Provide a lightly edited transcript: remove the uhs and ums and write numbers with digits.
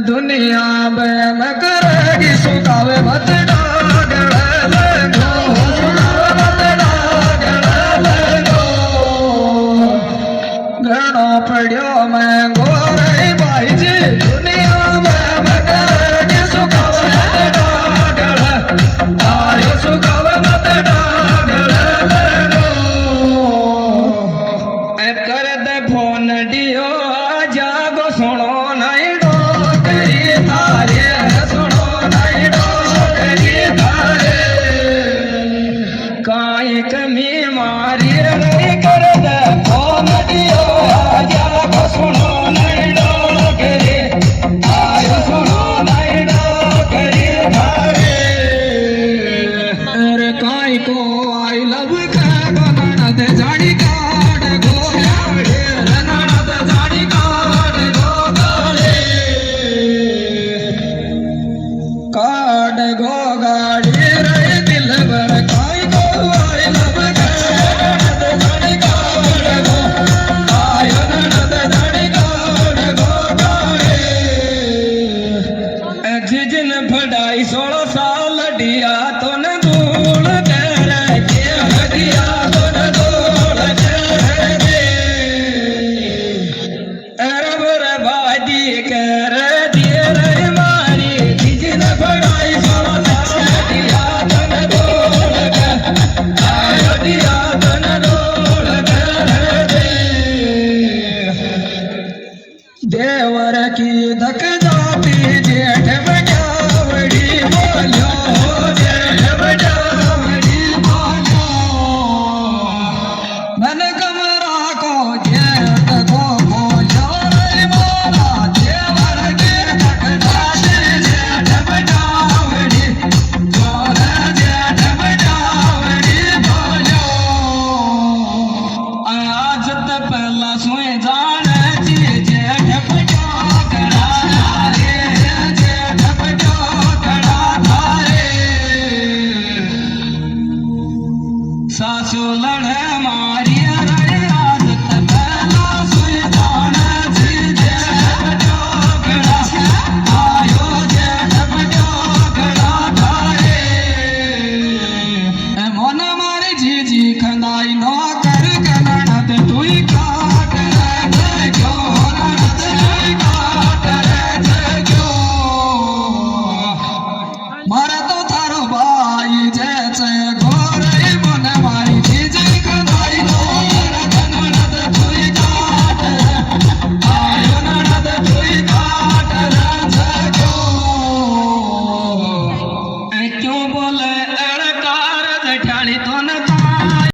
दुनिया में मैं करेगी सुखावे मत डागड़ लगो सुखावे मत डागड़ लगो घणो पड़ियो मैं गोरे भाई जी दुनिया में मैं करेगी सुखावे मत डागड़ आयो सुखावे मत डागड़ लगो ए कर दे फोन डियो जागो सुनो नहीं कमी मारी नहीं कर दे फोन दियो आजा सुनो नहीं डोकरी आयो सुनो नहीं डोकरी धारे अरे काई को आई लव का ननद जाड़ी काट गो ननद जाड़ी काट गो काट गो गाड़ी रे दिल भर काई को जिन फड़ाई 16 साल दिया तो न धूल कर दिया तो न धूल कर अरब रबादी कर दिए रे मारी जिन फड़ाई 16 साल दिया तो न धूल कर दिया तो न धूल कर देवर की धक जाती जेठ बजावड़ी बोलो जेठ बजावड़ी बोलो मन कमरा को जेठ को बोलो रे बोला देवर के धक जाती जेठ बजावड़ी बोलो जेठ बजावड़ी बोलो आज तो पहला सोए जाने जी जेठ सासू लड़े मारी रे आज पहला सुई जाने जी जेठ बजागड़ा आयो जेठ बजागड़ा धारे मन मारी जी जी खंदाई नो कर ननद तुई काट रे क्यों ननद तुई काट रे क्यों मारा